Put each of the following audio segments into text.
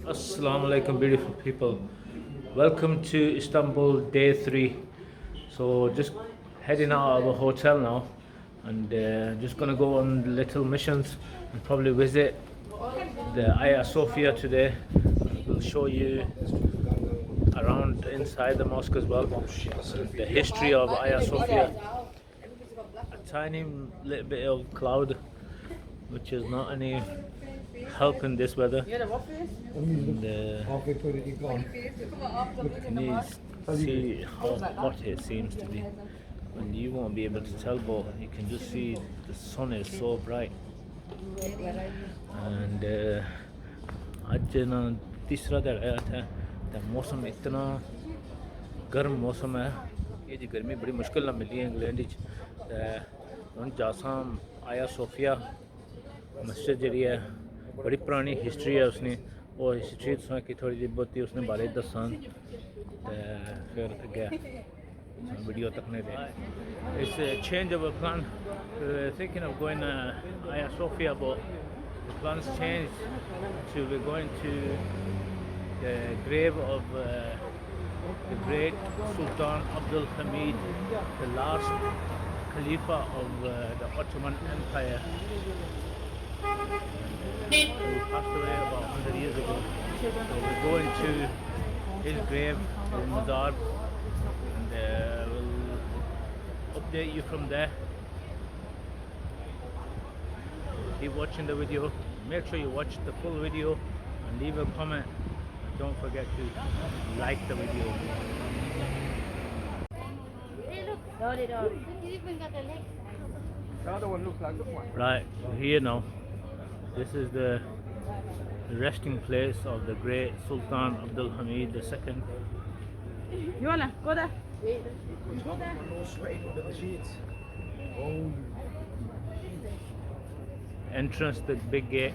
Assalamu alaikum, beautiful people. Welcome to Istanbul, day 3. So, just heading out of the hotel now, and just gonna go on little missions and probably visit the Hagia Sophia today. We'll show you around inside the mosque as well, the history of Hagia Sophia. A tiny little bit of cloud, which is not any help in this weather. And, can you see how hot it seems to be? And you won't be able to tell, but you can just see the sun is so bright. And आज ना तीसरा दिन आया था तो मौसम इतना गर्म मौसम है ये जी गर्मी बड़ी मुश्किल ना मिली है इंग्लैंड हम जासां आया सोफिया मस्जिद जी है बड़ी पुरानी हिस्ट्री है उसने वो हिस्ट्री तुसें की थोड़ी जी बहुती उसने बारे दस्सां ते फिर अग्गें वीडियो तकने दे It's a change of a plan. We're thinking of going Hagia Sophia, but the plans changed to we're going to the grave of the great Sultan Abdul Hamid, the last Khalifa of the Ottoman Empire, who passed away about 100 years ago. So we're going to his grave, his mazar, and we'll update you from there. Keep watching the video. Make sure you watch the full video and leave a comment. And don't forget to like the video. The other one looks like this one. Right, we're here now. This is the resting place of the great Sultan Abdul Hamid II. Yola, go there. Entrance to the big gate.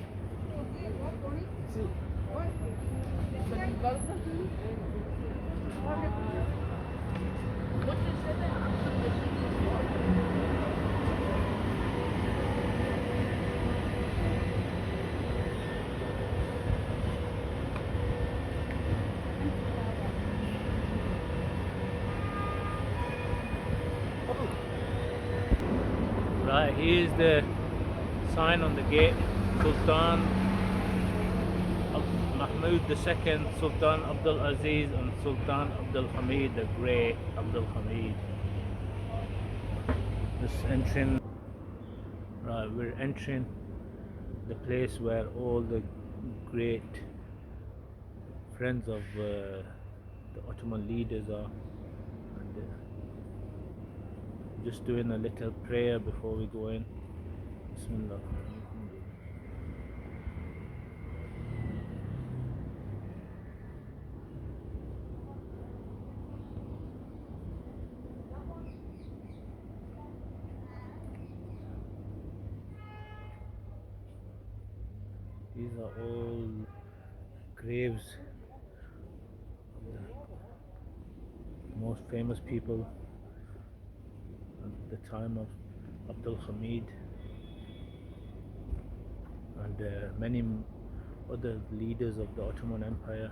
Right, here's the sign on the gate. Sultan Mahmud II, Sultan Abdul Aziz, and Sultan Abdul Hamid, the Great Abdul Hamid. This entering, right, we're entering the place where all the great friends of the Ottoman leaders are. And, just doing a little prayer before we go in. Bismillah. These are all graves of the most famous people at the time of Abdul Hamid and many other leaders of the Ottoman Empire.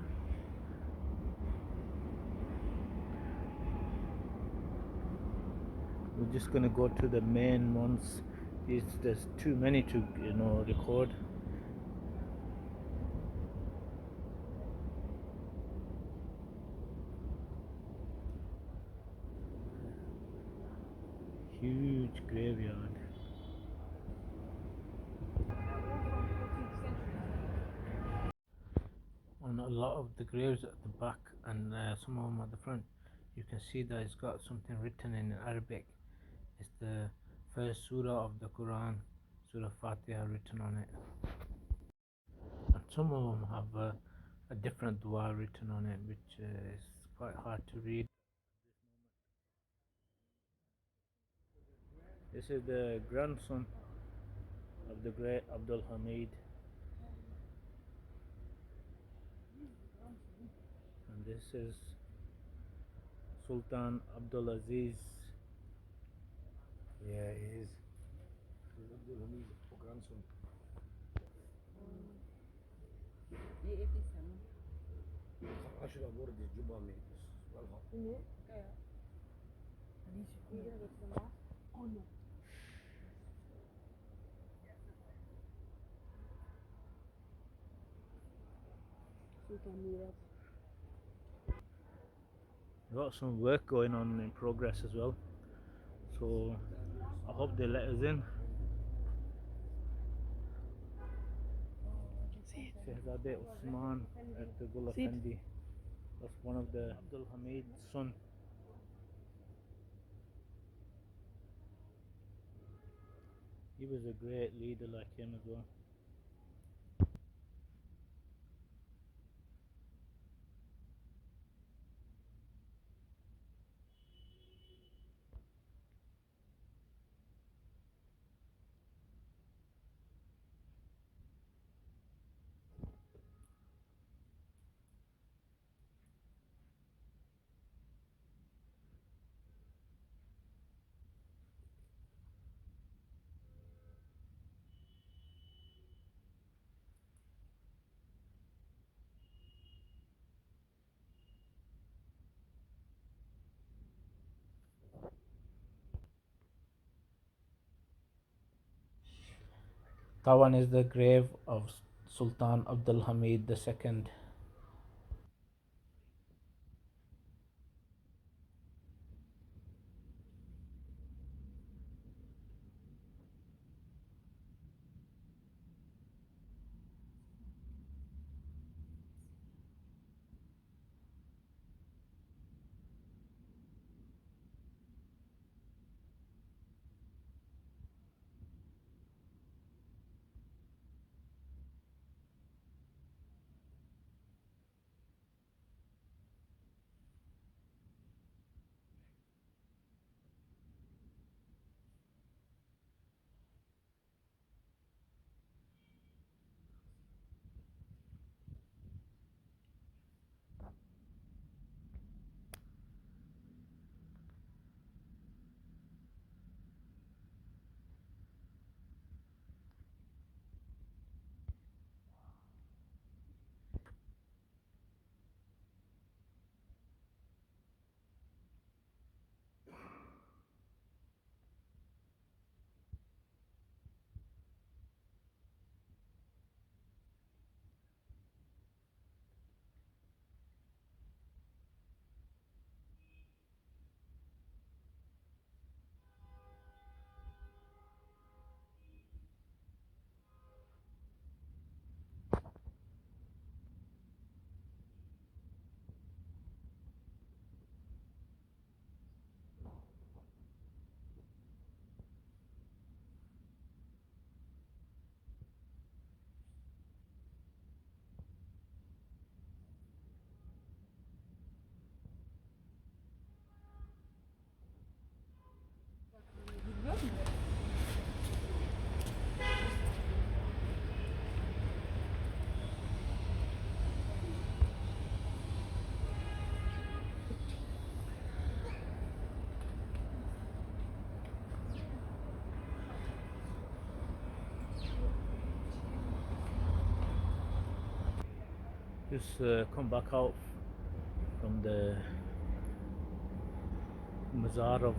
We're just going to go to the main ones. There's too many to record. Huge graveyard. On a lot of the graves at the back and some of them at the front, you can see that it's got something written in Arabic. It's the first surah of the Quran, Surah Fatiha, written on it. And some of them have a different dua written on it, which is quite hard to read. This is the grandson of the great Abdul Hamid, and this is Sultan Abdul Aziz. Yeah, he is. He's Abdul Hamid, grandson. 10 برج الجبهة من والغرب. Got some work going on in progress as well, so I hope they let us in. Shehzade Usman at the Gul Effendi. That's one of the Abdul Hamid's son. He was a great leader like him as well. That one is the grave of Sultan Abdul Hamid II. Just come back out from the Mazar of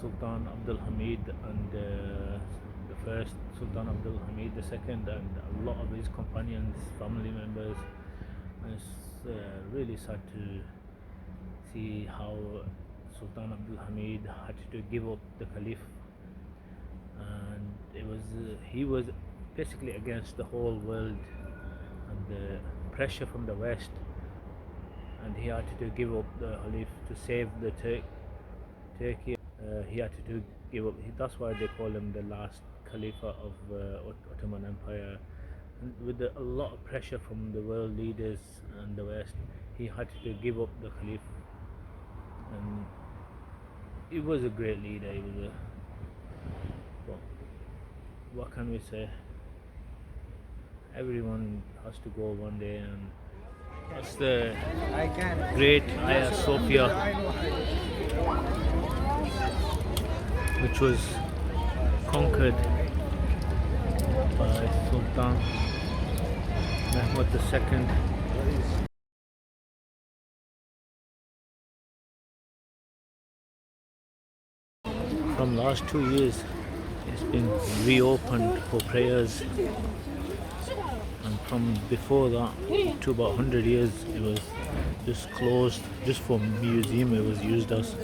Sultan Abdul Hamid and the first Sultan Abdul Hamid II and a lot of his companions, family members. And it's really sad to see how Sultan Abdul Hamid had to give up the Caliph, and he was basically against the whole world and the pressure from the West, and he had to give up the Caliph to save the Turkey. He had to give up. That's why they call him the last Khalifa of Ottoman Empire. And with a lot of pressure from the world leaders and the West, he had to give up the Caliph. And he was a great leader. He was what can we say? Everyone has to go one day, and that's the great Ayah Sofya, which was conquered by Sultan Mehmed II. from last 2 years it's been reopened for prayers, and from before that to about 100 years it was just closed, just for museum it was used as.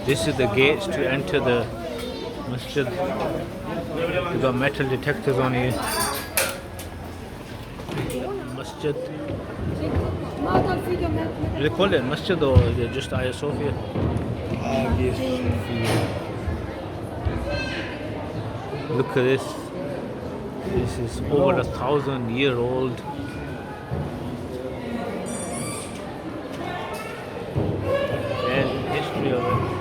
This is the gates to enter the Masjid. We've got metal detectors on here. Masjid. Do they call it Masjid or is it just Ayah Sofya? Yes. Look at this. This is over 1,000-year-old. And history of it.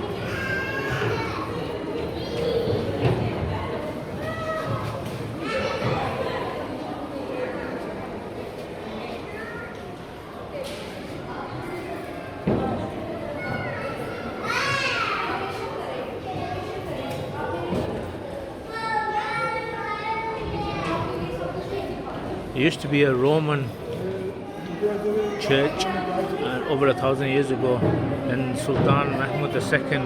It used to be a Roman church over 1,000 years ago, and Sultan Mahmud II,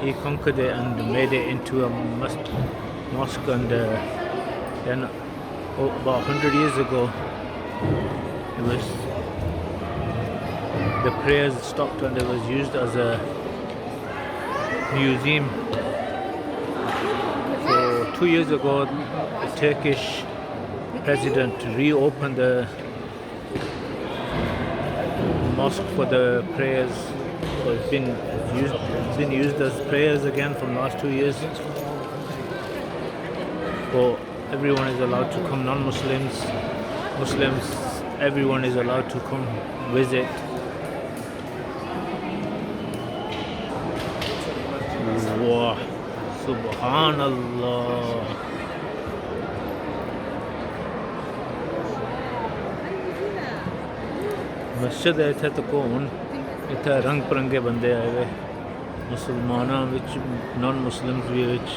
he conquered it and made it into a mosque, and then about 100 years ago it was, the prayers stopped and it was used as a museum. So 2 years ago the Turkish president reopened the mosque for the prayers. So it's been used as prayers again from last 2 years. So everyone is allowed to come, non-Muslims, Muslims, everyone is allowed to come visit. Wow, Subhanallah. मस्जिद है इत्थे तक हूँ इत्थे रंग बिरंगे बंदे आए हुए मुसलमाना विच नॉन मुस्लिम्स भी विच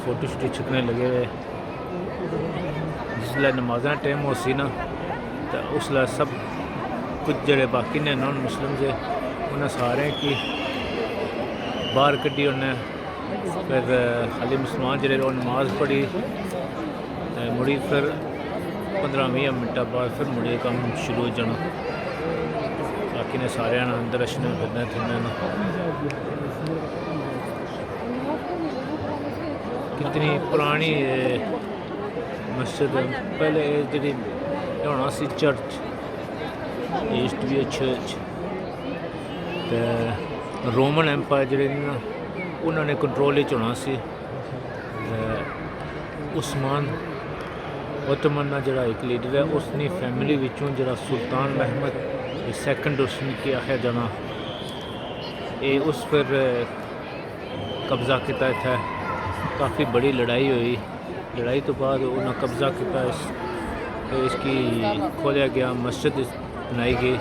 फोटो शूटो छिकने लगे हुए जिसलै नमाज़ां टाइम हो सी ना तो उसलै सब कुछ जेह्ड़े बाकी ने नॉन मुस्लिम्स है उन्हें सारे की बाहर कड्ढी उन्हें फिर खाली मुसलमान जेह्ड़े ओह् नमाज पढ़ी मुड़ी फिर 15-20 मिनटां बाद फिर मुड़े कम शुरू हो जाना। बाकी ने सारे अंदर अशने फिरना फिरना कितनी पुरानी मस्जिद पहले जी होना सी चर्च, ईस्ट बी ए चर्च। रोमन एम्पायर जेह्ड़े ना उन्होंने कंट्रोल होना सी। ओटोमन जरा एक लीडर है उसकी फैमिली विचों जरा सुल्तान महमद II उसने आखिया जाना ये उस फिर कब्ज़ा किया इत्थे। काफ़ी बड़ी लड़ाई हुई, लड़ाई तो बाद उन्हें कब्ज़ा किया इसकी खोलिया गया, मस्जिद बनाई गई।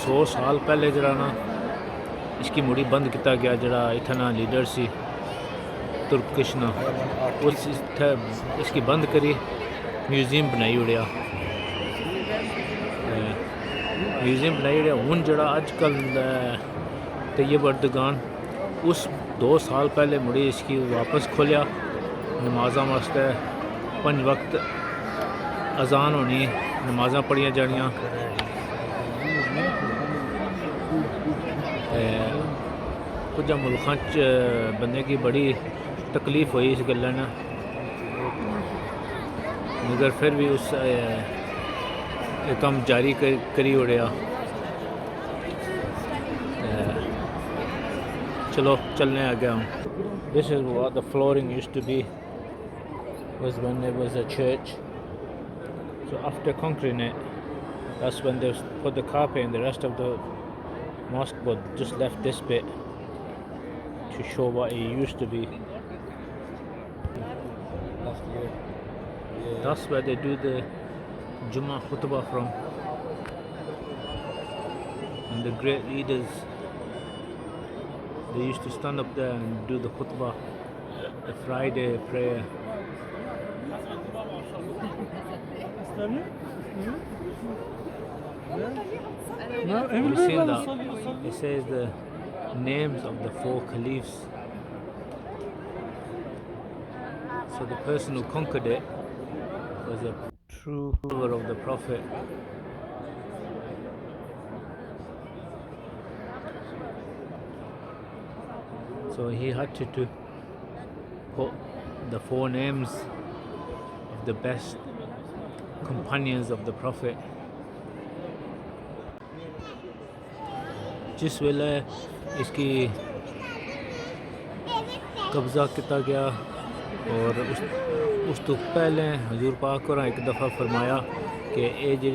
100 साल पहले जरा ना इसकी मुड़ी बंद किया गया। जरा इत्थे ना लीडर सी तुर्किश ना उस इसकी बंद करी म्यूजियम बनाई उड़िया। म्यूजियम बनाई उड़िया। हूँ जरा अजकल तैयब अर्दगान उस 2 साल पहले मुड़ी इसकी वापस खोलिया नमाज़ां वास्ते। 5 वक्त अजान होनी, नमाज़ां पढ़िया जानियां। कुछ मुल्कां च बंदे की बड़ी तकलीफ हुई इस गल्ला ना, मगर फिर भी उस काम जारी करी उड़िया। चलो चलने आ गया हूँ। This is what the flooring used to be, was when there was a church. So after conquering it, that's when they put the carpet and the rest of the mosque, but just left this bit to show what it used to be. That's where they do the Jummah khutbah from. And the great leaders, they used to stand up there and do the khutbah. the Friday prayer. Have you seen that? It says the names of the 4 caliphs. So the person who conquered it was a true follower of the Prophet. So he had to put the 4 names of the best companions of the Prophet. जिस वेले इसकी कब्ज़ा किया गया और उस तो पहले हजूर पाक होरें एक दफ़ा फरमाया कि ये जी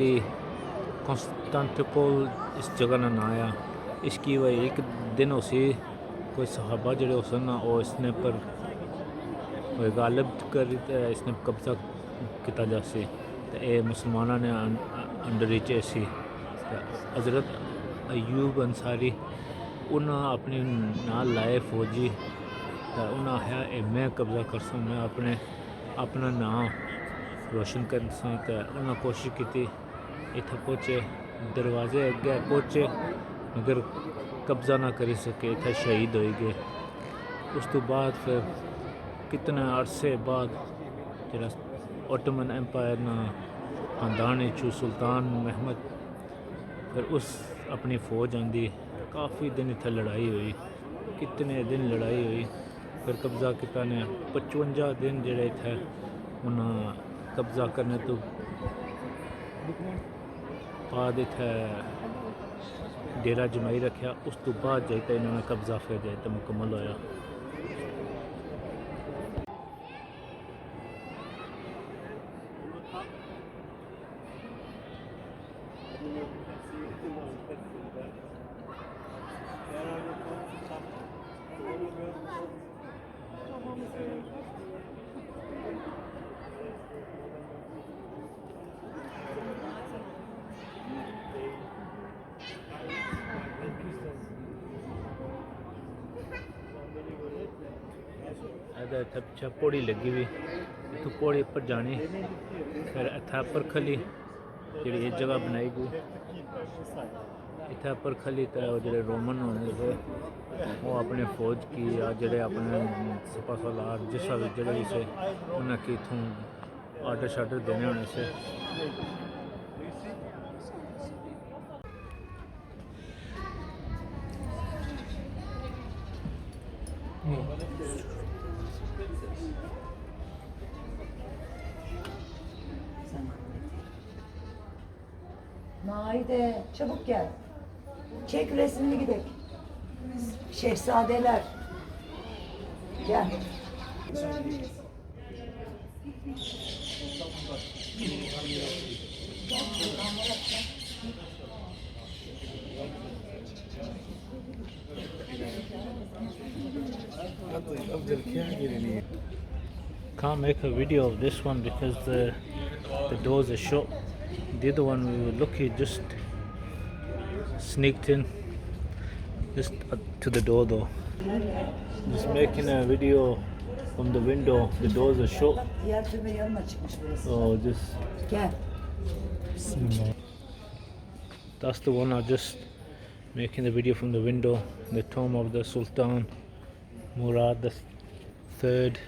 कॉन्स्टेंटिनोपल इस जगह का नाम है, इसकी वजह एक दिन उसी कोई सहाबा जड़े उसन और इसने पर गालिब कर इसने कब्ज़ा किया जासी तो ये मुसलमानों ने अंडर रीचे सी। हज़रत अयूब अंसारी उन्हें अपने नाल लाए फौजी तो उन्हें आया मैं कब्ज़ा करसा, मैं अपना नाम रोशन करसा। तो उन्हें कोशिश की, इतना पहुँचे, दरवाजे अगे पहुँचे मगर कब्ज़ा ना कर सके, इतना शहीद हो गए। उस तो बाद फिर कितने अरसे बाद जरा ओटोमन एम्पायर ना खानदान सुल्तान महमद फिर उस अपनी फौज आंदी, काफ़ी दिन इतना लड़ाई हुई, कितने दिन लड़ाई हुई, फिर कब्ज़ा किया ने 55 दिन जड़े इतने उन्हें कब्ज़ा करने तो बाद इतने डेरा जमाई रखा। उस तो बाद जाते इन्होंने कब्ज़ा फिर जाते मुकम्मल होया। अच्छा पौड़ी लगी हुई, इतों पौड़ी पर जानी, फिर इतना परखली जी जगह बनाई गई, इतना परखली तो जो रोमन होने थे वो अपने फौज की या जड़े अपने सपा सलार जिस जड़े से उन्हें कि इतों आर्डर शार्डर देने होने से। Naide çabuk gel. Çek resmini gidelim. Şehzadeler. Gel. Can't make a video of this one because the doors are shut. The other one we were lucky, just sneaked in just to the door though. Just making a video from the window, the doors are shut. Diğer türbe yarım açıkmış burası. So just Gel. that's the one I just making the video from the window, the tomb of the Sultan Murad the third.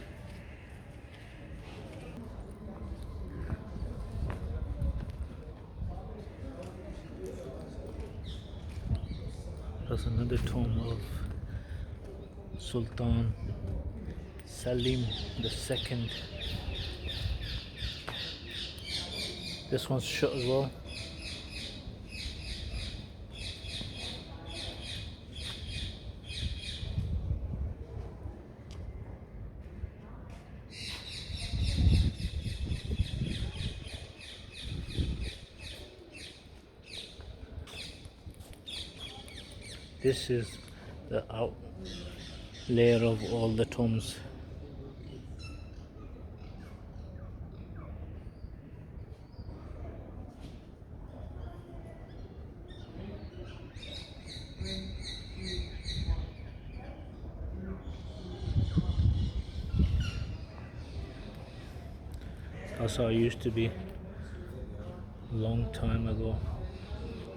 That's another tomb of Sultan Salim II. This one's shut as well. This is the out layer of all the tombs. madrasa used to be long time ago.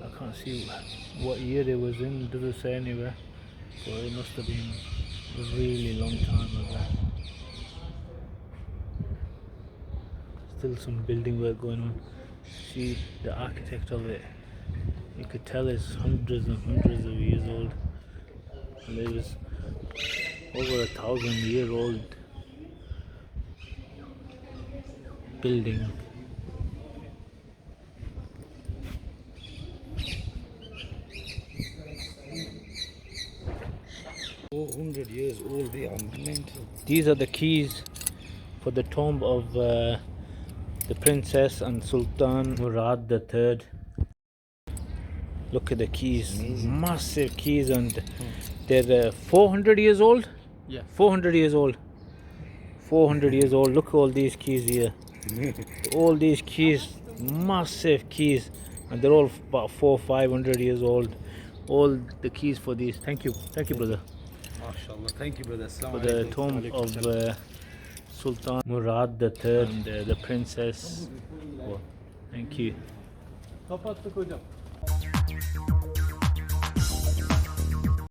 I can't see what year it was in, doesn't say anywhere, but it must have been a really long time ago. Still some building work going on. See the architect of it, you could tell it's hundreds and hundreds of years old, and it was over 1,000-year-old building. 400 years old, they are mental. These are the keys for the tomb of the princess and Sultan Murad III. Look at the keys, massive keys, and they're 400 years old. Yeah. 400 years old. 400 years old. Look at all these keys here. All these keys, massive keys, and they're all about 400-500 years old. All the keys for these. Thank you, brother. MashaAllah. Thank you, brother. For the tomb of Sultan Murad III and the princess. Oh, thank you. Kapattık hocam.